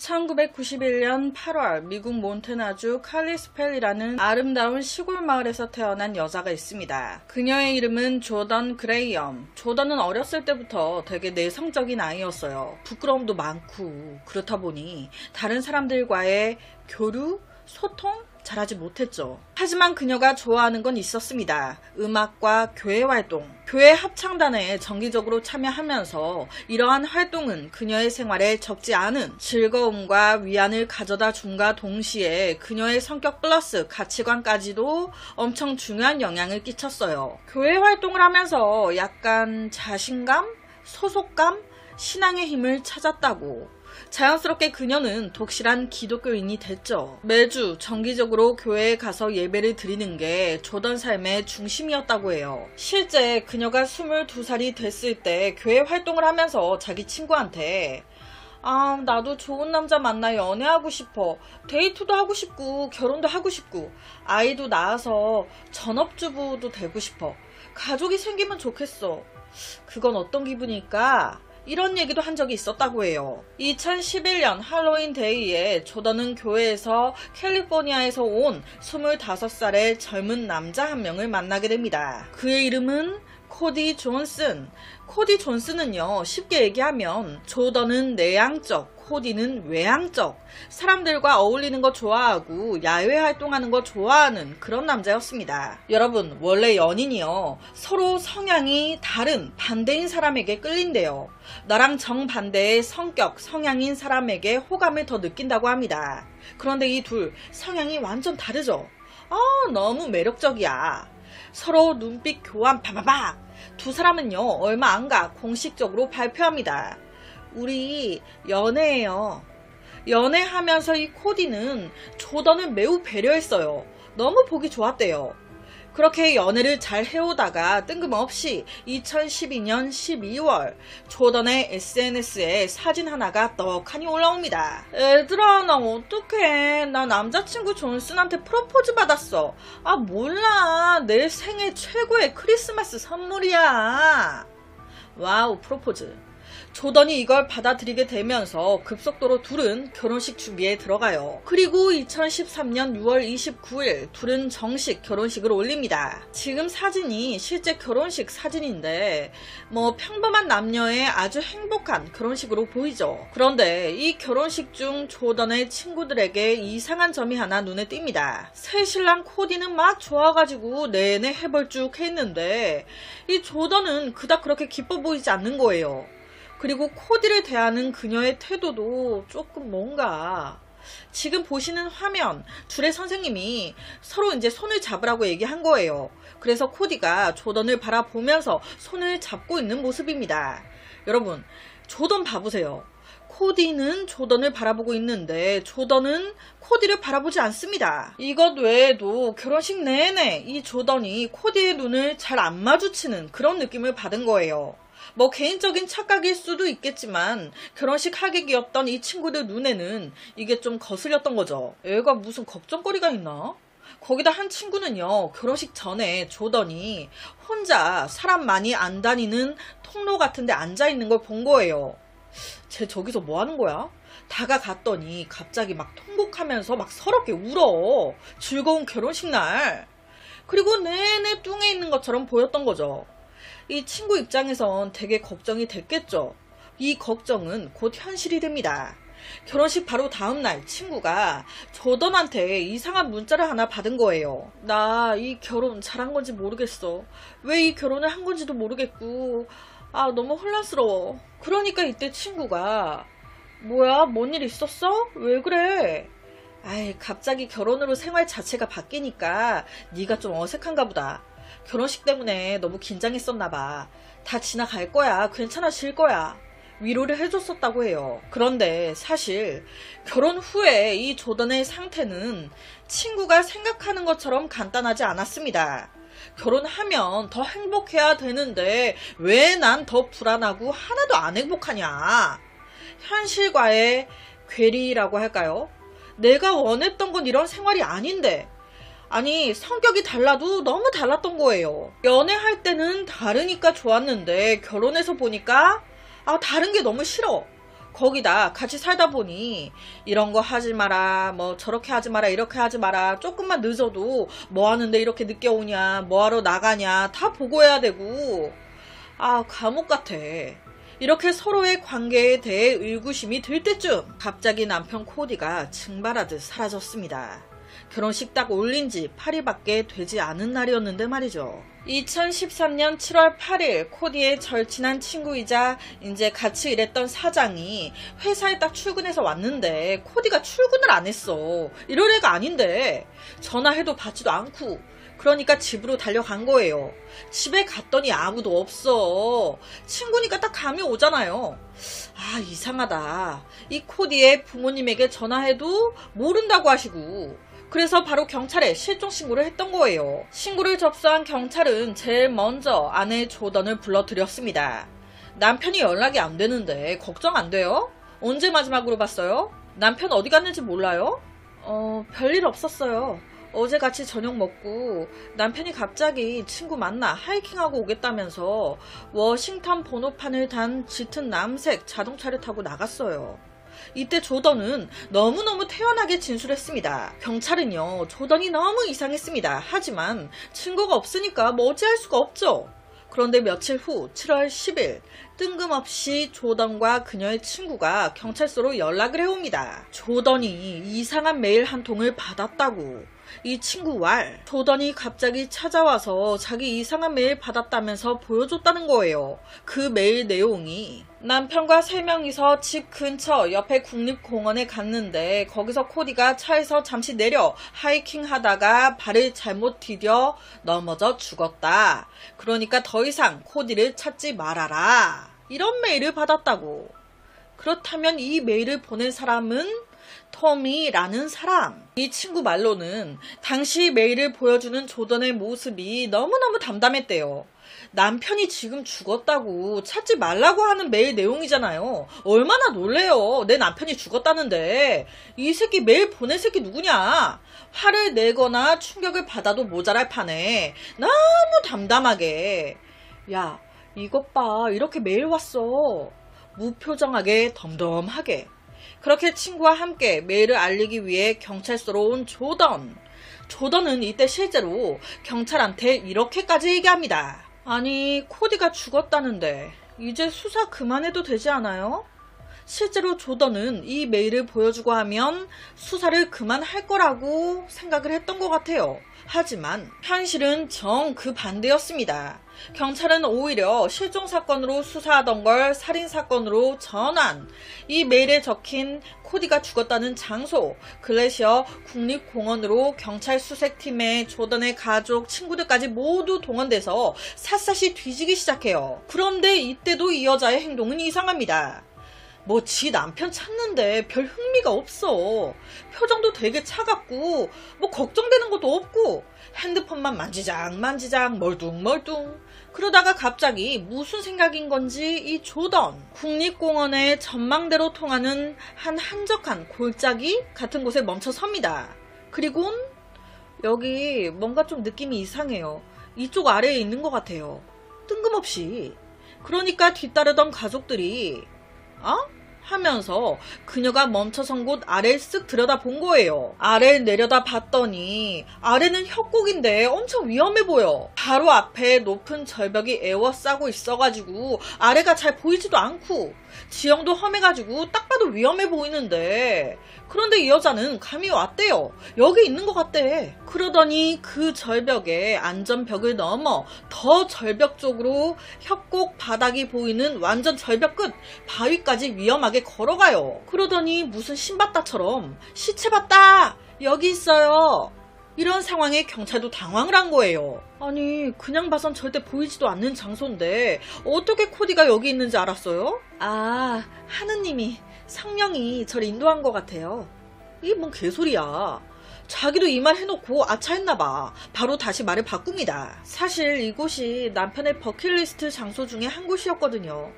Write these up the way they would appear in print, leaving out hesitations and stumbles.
1991년 8월 미국 몬태나주 칼리스펠이라는 아름다운 시골 마을에서 태어난 여자가 있습니다. 그녀의 이름은 조던 그레이엄. 조던은 어렸을 때부터 되게 내성적인 아이였어요. 부끄러움도 많고 그렇다 보니 다른 사람들과의 교류, 소통 잘하지 못했죠. 하지만 그녀가 좋아하는 건 있었습니다. 음악과 교회 활동. 교회 합창단에 정기적으로 참여하면서 이러한 활동은 그녀의 생활에 적지 않은 즐거움과 위안을 가져다 준과 동시에 그녀의 성격 플러스 가치관까지도 엄청 중요한 영향을 끼쳤어요. 교회 활동을 하면서 약간 자신감, 소속감, 신앙의 힘을 찾았다고. 자연스럽게 그녀는 독실한 기독교인이 됐죠. 매주 정기적으로 교회에 가서 예배를 드리는 게 조던 삶의 중심이었다고 해요. 실제 그녀가 22살이 됐을 때 교회 활동을 하면서 자기 친구한테 나도 좋은 남자 만나 연애하고 싶어. 데이트도 하고 싶고 결혼도 하고 싶고 아이도 낳아서 전업주부도 되고 싶어. 가족이 생기면 좋겠어. 그건 어떤 기분일까? 이런 얘기도 한 적이 있었다고 해요. 2011년 할로윈 데이에 조던은 교회에서 캘리포니아에서 온 25살의 젊은 남자 한 명을 만나게 됩니다. 그의 이름은 코디 존슨. 코디 존슨은요, 쉽게 얘기하면 조던은 내향적, 코디는 외향적, 사람들과 어울리는 거 좋아하고 야외 활동하는 거 좋아하는 그런 남자였습니다. 여러분, 원래 연인이요, 서로 성향이 다른 반대인 사람에게 끌린대요. 나랑 정반대의 성격, 성향인 사람에게 호감을 더 느낀다고 합니다. 그런데 이 둘 성향이 완전 다르죠. 너무 매력적이야. 서로 눈빛 교환 바바박. 두 사람은요, 얼마 안 가 공식적으로 발표합니다. 우리 연애해요. 연애하면서 이 코디는 조던을 매우 배려했어요. 너무 보기 좋았대요. 그렇게 연애를 잘 해오다가 뜬금없이 2012년 12월 조던의 SNS에 사진 하나가 떡하니 올라옵니다. 얘들아, 나 어떡해. 나 남자친구 존슨한테 프로포즈 받았어. 몰라. 내 생애 최고의 크리스마스 선물이야. 와우, 프로포즈. 조던이 이걸 받아들이게 되면서 급속도로 둘은 결혼식 준비에 들어가요. 그리고 2013년 6월 29일 둘은 정식 결혼식을 올립니다. 지금 사진이 실제 결혼식 사진인데 평범한 남녀의 아주 행복한 결혼식으로 보이죠. 그런데 이 결혼식 중 조던의 친구들에게 이상한 점이 하나 눈에 띕니다. 새 신랑 코디는 막 좋아가지고 내내 해벌쭉했는데 이 조던은 그닥 그렇게 기뻐 보이지 않는 거예요. 그리고 코디를 대하는 그녀의 태도도 조금 뭔가, 지금 보시는 화면, 둘의 선생님이 서로 이제 손을 잡으라고 얘기한 거예요. 그래서 코디가 조던을 바라보면서 손을 잡고 있는 모습입니다. 여러분, 조던 봐보세요. 코디는 조던을 바라보고 있는데 조던은 코디를 바라보지 않습니다. 이것 외에도 결혼식 내내 이 조던이 코디의 눈을 잘 안 마주치는 그런 느낌을 받은 거예요. 개인적인 착각일 수도 있겠지만 결혼식 하객이었던 이 친구들 눈에는 이게 좀 거슬렸던 거죠. 애가 무슨 걱정거리가 있나? 거기다 한 친구는요, 결혼식 전에 조던이 혼자 사람 많이 안 다니는 통로 같은 데 앉아있는 걸 본 거예요. 쟤 저기서 뭐 하는 거야? 다가갔더니 갑자기 막 통곡하면서 막 서럽게 울어. 즐거운 결혼식 날. 그리고 내내 뚱에 있는 것처럼 보였던 거죠. 이 친구 입장에선 되게 걱정이 됐겠죠. 이 걱정은 곧 현실이 됩니다. 결혼식 바로 다음날 친구가 조던한테 이상한 문자를 하나 받은 거예요. 나 이 결혼 잘한 건지 모르겠어. 왜 이 결혼을 한 건지도 모르겠고 너무 혼란스러워. 그러니까 이때 친구가 뭐야, 뭔 일 있었어? 왜 그래? 갑자기 결혼으로 생활 자체가 바뀌니까 네가 좀 어색한가 보다. 결혼식 때문에 너무 긴장했었나봐. 다 지나갈 거야. 괜찮아질 거야. 위로를 해줬었다고 해요. 그런데 사실 결혼 후에 이 조던의 상태는 친구가 생각하는 것처럼 간단하지 않았습니다. 결혼하면 더 행복해야 되는데 왜 난 더 불안하고 하나도 안 행복하냐. 현실과의 괴리라고 할까요? 내가 원했던 건 이런 생활이 아닌데, 성격이 달라도 너무 달랐던 거예요. 연애할 때는 다르니까 좋았는데 결혼해서 보니까 다른 게 너무 싫어. 거기다 같이 살다 보니 이런 거 하지 마라, 뭐 저렇게 하지 마라, 이렇게 하지 마라, 조금만 늦어도 뭐 하는데 이렇게 늦게 오냐, 뭐 하러 나가냐 다 보고해야 되고, 아 감옥 같아. 이렇게 서로의 관계에 대해 의구심이 들 때쯤 갑자기 남편 코디가 증발하듯 사라졌습니다. 결혼식 딱 올린 지 8일밖에 되지 않은 날이었는데 말이죠. 2013년 7월 8일 코디의 절친한 친구이자 이제 같이 일했던 사장이 회사에 딱 출근해서 왔는데 코디가 출근을 안 했어. 이럴 애가 아닌데 전화해도 받지도 않고, 그러니까 집으로 달려간 거예요. 집에 갔더니 아무도 없어. 친구니까 딱 감이 오잖아요. 아 이상하다. 이 코디의 부모님에게 전화해도 모른다고 하시고, 그래서 바로 경찰에 실종 신고를 했던 거예요. 신고를 접수한 경찰은 제일 먼저 아내 조던을 불러들였습니다. 남편이 연락이 안 되는데 걱정 안 돼요? 언제 마지막으로 봤어요? 남편 어디 갔는지 몰라요? 별일 없었어요. 어제 같이 저녁 먹고 남편이 갑자기 친구 만나 하이킹하고 오겠다면서 워싱턴 번호판을 단 짙은 남색 자동차를 타고 나갔어요. 이때 조던은 너무너무 태연하게 진술했습니다. 경찰은요, 조던이 너무 이상했습니다. 하지만 증거가 없으니까 뭐 어찌할 수가 없죠. 그런데 며칠 후 7월 10일 뜬금없이 조던과 그녀의 친구가 경찰서로 연락을 해옵니다. 조던이 이상한 메일 한 통을 받았다고. 이 친구 왈, 조던이 갑자기 찾아와서 자기 이상한 메일 받았다면서 보여줬다는 거예요. 그 메일 내용이 남편과 3명이서 집 근처 옆에 국립공원에 갔는데 거기서 코디가 차에서 잠시 내려 하이킹 하다가 발을 잘못 디뎌 넘어져 죽었다. 그러니까 더 이상 코디를 찾지 말아라. 이런 메일을 받았다고. 그렇다면 이 메일을 보낸 사람은 토미라는 사람. 이 친구 말로는 당시 메일을 보여주는 조던의 모습이 너무너무 담담했대요. 남편이 지금 죽었다고 찾지 말라고 하는 메일 내용이잖아요. 얼마나 놀래요. 내 남편이 죽었다는데 이 새끼 메일 보낸 새끼 누구냐. 화를 내거나 충격을 받아도 모자랄 판에 너무 담담하게, 야 이것 봐 이렇게 메일 왔어. 무표정하게 덤덤하게. 그렇게 친구와 함께 메일을 알리기 위해 경찰서로 온 조던. 조던은 이때 실제로 경찰한테 이렇게까지 얘기합니다. 아니 코디가 죽었다는데 이제 수사 그만해도 되지 않아요? 실제로 조던은 이 메일을 보여주고 하면 수사를 그만할 거라고 생각을 했던 것 같아요. 하지만 현실은 정 그 반대였습니다. 경찰은 오히려 실종사건으로 수사하던 걸 살인사건으로 전환. 이 메일에 적힌 코디가 죽었다는 장소, 글래시어 국립공원으로 경찰 수색팀에 조던의 가족, 친구들까지 모두 동원돼서 샅샅이 뒤지기 시작해요. 그런데 이때도 이 여자의 행동은 이상합니다. 뭐 지 남편 찾는데 별 흥미가 없어. 표정도 되게 차갑고 뭐 걱정되는 것도 없고 핸드폰만 만지작 멀뚱멀뚱. 그러다가 갑자기 무슨 생각인 건지 이 조던 국립공원의 전망대로 통하는 한 한적한 골짜기 같은 곳에 멈춰 섭니다. 그리곤 여기 뭔가 좀 느낌이 이상해요. 이쪽 아래에 있는 것 같아요. 뜬금없이. 그러니까 뒤따르던 가족들이 하면서 그녀가 멈춰선 곳 아래를 쓱 들여다본 거예요. 아래를 내려다 봤더니 아래는 협곡인데 엄청 위험해 보여. 바로 앞에 높은 절벽이 에워싸고 있어가지고 아래가 잘 보이지도 않고 지형도 험해가지고 딱 봐도 위험해 보이는데, 그런데 이 여자는 감이 왔대요. 여기 있는 것 같대. 그러더니 그 절벽에 안전벽을 넘어 더 절벽 쪽으로 협곡 바닥이 보이는 완전 절벽 끝 바위까지 위험하게 걸어가요. 그러더니 무슨 신봤다처럼 시체 봤다! 여기 있어요. 이런 상황에 경찰도 당황을 한 거예요. 아니 그냥 봐선 절대 보이지도 않는 장소인데 어떻게 코디가 여기 있는지 알았어요? 아, 하느님이, 성령이 저를 인도한 것 같아요. 이게 뭔 개소리야. 자기도 이 말 해놓고 아차 했나봐. 바로 다시 말을 바꿉니다. 사실 이곳이 남편의 버킷리스트 장소 중에 한 곳이었거든요.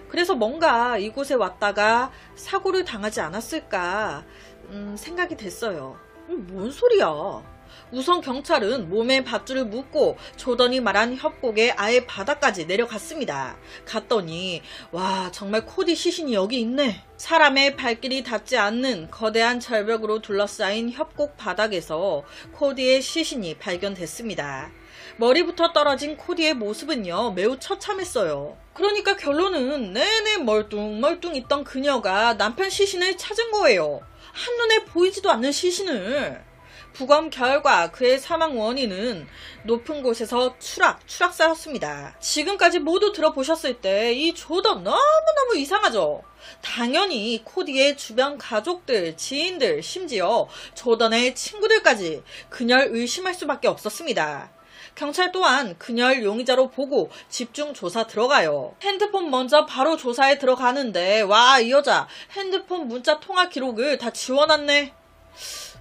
그래서 뭔가 이곳에 왔다가 사고를 당하지 않았을까 생각이 됐어요. 뭔 소리야. 우선 경찰은 몸에 밧줄을 묶고 조던이 말한 협곡에 아예 바닥까지 내려갔습니다. 갔더니 와, 정말 코디 시신이 여기 있네. 사람의 발길이 닿지 않는 거대한 절벽으로 둘러싸인 협곡 바닥에서 코디의 시신이 발견됐습니다. 머리부터 떨어진 코디의 모습은요, 매우 처참했어요. 그러니까 결론은 내내 멀뚱멀뚱 있던 그녀가 남편 시신을 찾은 거예요. 한눈에 보이지도 않는 시신을. 부검 결과 그의 사망 원인은 높은 곳에서 추락사였습니다. 지금까지 모두 들어보셨을 때 이 조던 너무너무 이상하죠? 당연히 코디의 주변 가족들, 지인들, 심지어 조던의 친구들까지 그녀를 의심할 수밖에 없었습니다. 경찰 또한 그녀를 용의자로 보고 집중 조사 들어가요. 핸드폰 먼저 바로 조사에 들어가는데 와, 이 여자 핸드폰 문자 통화 기록을 다 지워놨네.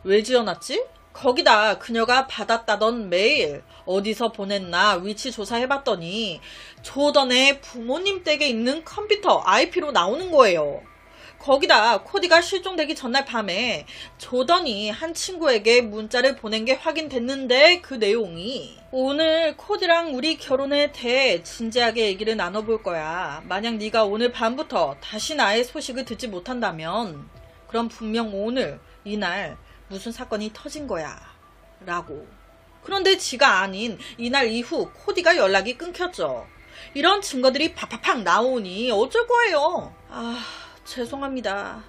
왜 지워놨지? 거기다 그녀가 받았다던 메일 어디서 보냈나 위치 조사해봤더니 조던의 부모님 댁에 있는 컴퓨터 IP로 나오는 거예요. 거기다 코디가 실종되기 전날 밤에 조던이 한 친구에게 문자를 보낸 게 확인됐는데 그 내용이 오늘 코디랑 우리 결혼에 대해 진지하게 얘기를 나눠볼 거야. 만약 네가 오늘 밤부터 다시 나의 소식을 듣지 못한다면 그럼 분명 오늘 이날 무슨 사건이 터진 거야 라고. 그런데 지가 아닌 이날 이후 코디가 연락이 끊겼죠. 이런 증거들이 팍팍팍 나오니 어쩔 거예요. 죄송합니다.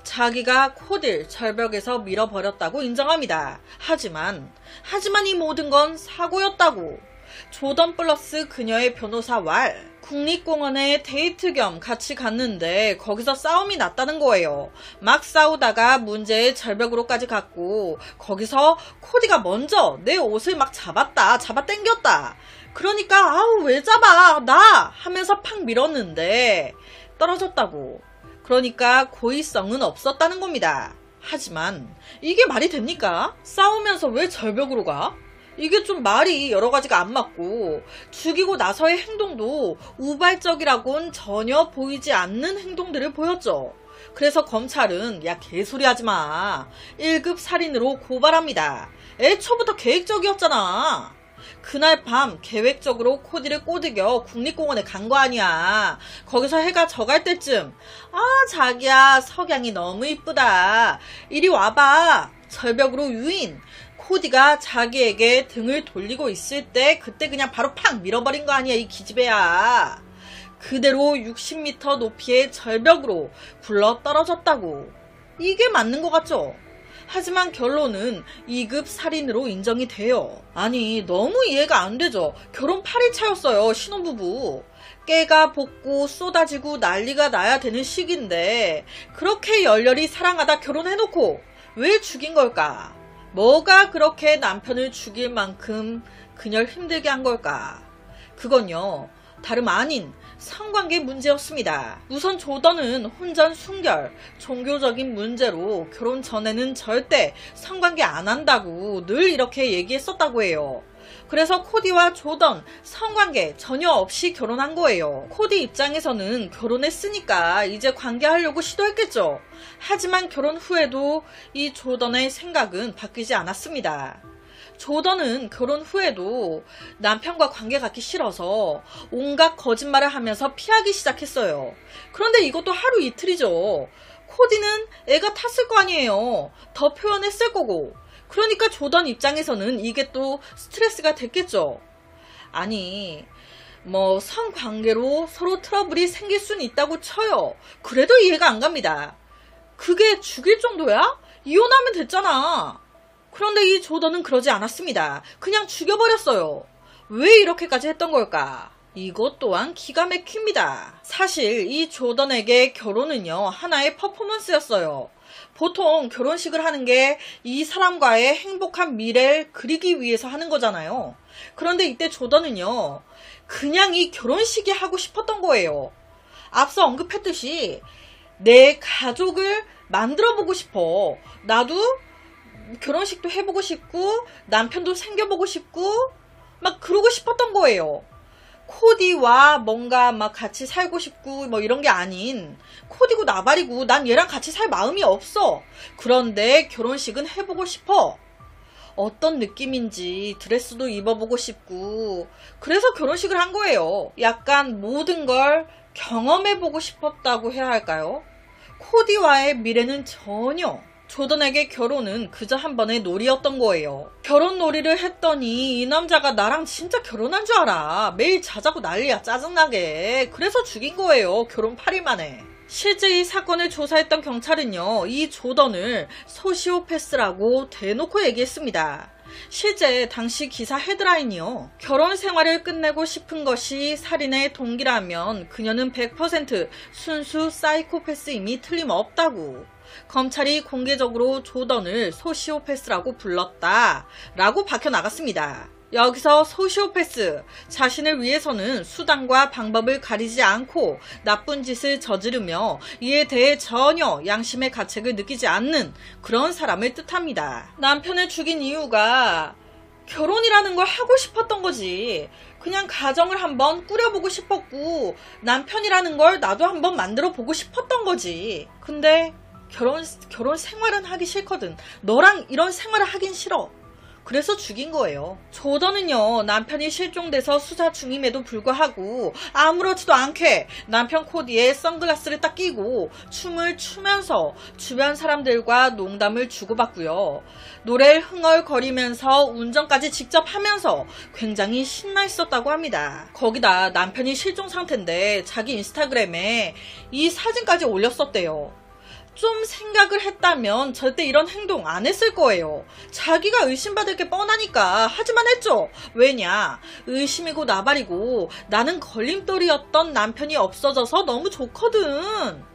자기가 코디를 절벽에서 밀어버렸다고 인정합니다. 하지만 이 모든 건 사고였다고. 조던 플러스 그녀의 변호사 왈 국립공원에 데이트 겸 같이 갔는데 거기서 싸움이 났다는 거예요. 막 싸우다가 문제의 절벽으로까지 갔고 거기서 코디가 먼저 내 옷을 막 잡아당겼다. 그러니까 아우 왜 잡아 나 하면서 팍 밀었는데 떨어졌다고. 그러니까 고의성은 없었다는 겁니다. 하지만 이게 말이 됩니까? 싸우면서 왜 절벽으로 가? 이게 좀 말이 여러 가지가 안 맞고 죽이고 나서의 행동도 우발적이라고는 전혀 보이지 않는 행동들을 보였죠. 그래서 검찰은 야 개소리 하지마 1급 살인으로 고발합니다. 애초부터 계획적이었잖아. 그날 밤 계획적으로 코디를 꼬드겨 국립공원에 간 거 아니야. 거기서 해가 져갈 때쯤 자기야 석양이 너무 이쁘다. 이리 와봐. 절벽으로 유인. 코디가 자기에게 등을 돌리고 있을 때 그때 그냥 바로 팍 밀어버린 거 아니야 이 기집애야. 그대로 60m 높이의 절벽으로 굴러 떨어졌다고. 이게 맞는 것 같죠? 하지만 결론은 2급 살인으로 인정이 돼요. 아니 너무 이해가 안 되죠. 결혼 8일차였어요 신혼부부. 깨가 볶고 쏟아지고 난리가 나야 되는 시기인데 그렇게 열렬히 사랑하다 결혼해놓고 왜 죽인 걸까? 뭐가 그렇게 남편을 죽일 만큼 그녀를 힘들게 한 걸까? 그건요 다름 아닌 성관계 문제였습니다. 우선 조던은 혼전 순결, 종교적인 문제로 결혼 전에는 절대 성관계 안 한다고 늘 이렇게 얘기했었다고 해요. 그래서 코디와 조던 성관계 전혀 없이 결혼한 거예요. 코디 입장에서는 결혼했으니까 이제 관계하려고 시도했겠죠. 하지만 결혼 후에도 이 조던의 생각은 바뀌지 않았습니다. 조던은 결혼 후에도 남편과 관계 갖기 싫어서 온갖 거짓말을 하면서 피하기 시작했어요. 그런데 이것도 하루 이틀이죠. 코디는 애가 탔을 거 아니에요. 더 표현했을 거고. 그러니까 조던 입장에서는 이게 또 스트레스가 됐겠죠. 아니 성관계로 서로 트러블이 생길 수는 있다고 쳐요. 그래도 이해가 안 갑니다. 그게 죽일 정도야? 이혼하면 됐잖아. 그런데 이 조던은 그러지 않았습니다. 그냥 죽여버렸어요. 왜 이렇게까지 했던 걸까? 이것 또한 기가 막힙니다. 사실 이 조던에게 결혼은요 하나의 퍼포먼스였어요. 보통 결혼식을 하는 게 이 사람과의 행복한 미래를 그리기 위해서 하는 거잖아요. 그런데 이때 조던은요 그냥 이 결혼식이 하고 싶었던 거예요. 앞서 언급했듯이 내 가족을 만들어 보고 싶어. 나도 결혼식도 해보고 싶고 남편도 생겨보고 싶고 막 그러고 싶었던 거예요. 코디와 뭔가 막 같이 살고 싶고 뭐 이런 게 아닌 코디고 나발이고 난 얘랑 같이 살 마음이 없어. 그런데 결혼식은 해보고 싶어. 어떤 느낌인지 드레스도 입어보고 싶고 그래서 결혼식을 한 거예요. 약간 모든 걸 경험해보고 싶었다고 해야 할까요? 코디와의 미래는 전혀 조던에게 결혼은 그저 한 번의 놀이였던 거예요. 결혼 놀이를 했더니 이 남자가 나랑 진짜 결혼한 줄 알아. 매일 자자고 난리야 짜증나게. 그래서 죽인 거예요. 결혼 8일 만에. 실제 이 사건을 조사했던 경찰은요. 이 조던을 소시오패스라고 대놓고 얘기했습니다. 실제 당시 기사 헤드라인이요. 결혼 생활을 끝내고 싶은 것이 살인의 동기라면 그녀는 100% 순수 사이코패스임이 틀림없다고. 검찰이 공개적으로 조던을 소시오패스라고 불렀다 라고 밝혀나갔습니다. 여기서 소시오패스, 자신을 위해서는 수단과 방법을 가리지 않고 나쁜 짓을 저지르며 이에 대해 전혀 양심의 가책을 느끼지 않는 그런 사람을 뜻합니다. 남편을 죽인 이유가 결혼이라는 걸 하고 싶었던 거지. 그냥 가정을 한번 꾸려보고 싶었고 남편이라는 걸 나도 한번 만들어 보고 싶었던 거지. 근데 결혼 생활은 하기 싫거든. 너랑 이런 생활을 하긴 싫어. 그래서 죽인 거예요. 조던은요, 남편이 실종돼서 수사 중임에도 불구하고 아무렇지도 않게 남편 코디에 선글라스를 딱 끼고 춤을 추면서 주변 사람들과 농담을 주고받고요. 노래를 흥얼거리면서 운전까지 직접 하면서 굉장히 신나 있었다고 합니다. 거기다 남편이 실종 상태인데 자기 인스타그램에 이 사진까지 올렸었대요. 좀 생각을 했다면 절대 이런 행동 안 했을 거예요. 자기가 의심받을 게 뻔하니까 하지만 했죠. 왜냐? 의심이고 나발이고 나는 걸림돌이었던 남편이 없어져서 너무 좋거든.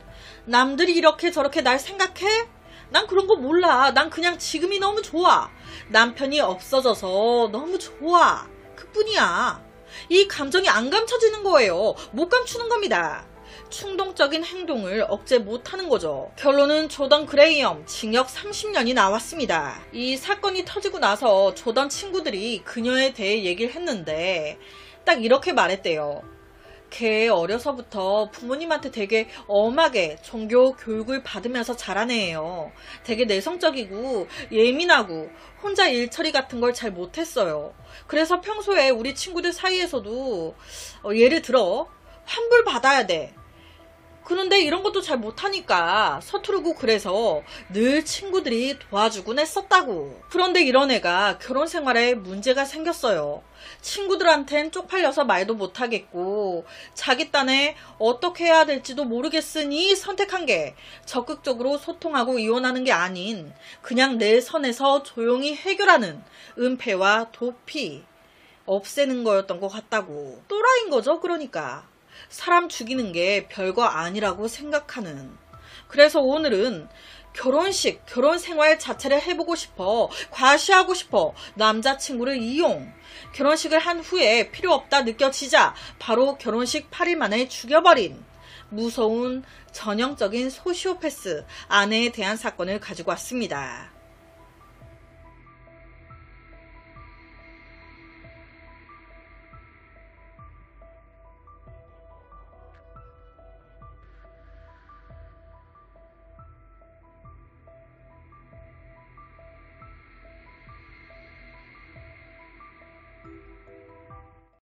남들이 이렇게 저렇게 날 생각해? 난 그런 거 몰라. 난 그냥 지금이 너무 좋아. 남편이 없어져서 너무 좋아. 그뿐이야. 이 감정이 안 감춰지는 거예요. 못 감추는 겁니다. 충동적인 행동을 억제 못하는 거죠. 결론은 조던 그레이엄 징역 30년이 나왔습니다. 이 사건이 터지고 나서 조던 친구들이 그녀에 대해 얘기를 했는데 딱 이렇게 말했대요. 걔 어려서부터 부모님한테 되게 엄하게 종교 교육을 받으면서 자란 애예요. 되게 내성적이고 예민하고 혼자 일처리 같은 걸 잘 못했어요. 그래서 평소에 우리 친구들 사이에서도 예를 들어 환불 받아야 돼. 그런데 이런 것도 잘 못하니까 서투르고 그래서 늘 친구들이 도와주곤 했었다고. 그런데 이런 애가 결혼 생활에 문제가 생겼어요. 친구들한텐 쪽팔려서 말도 못하겠고 자기 딴에 어떻게 해야 될지도 모르겠으니 선택한 게 적극적으로 소통하고 이혼하는 게 아닌 그냥 내 선에서 조용히 해결하는 은폐와 도피, 없애는 거였던 것 같다고. 또라이인 거죠. 그러니까. 사람 죽이는 게 별거 아니라고 생각하는. 그래서 오늘은 결혼식, 결혼 생활 자체를 해보고 싶어, 과시하고 싶어, 남자친구를 이용. 결혼식을 한 후에 필요 없다 느껴지자 바로 결혼식 8일 만에 죽여버린 무서운 전형적인 소시오패스 아내에 대한 사건을 가지고 왔습니다.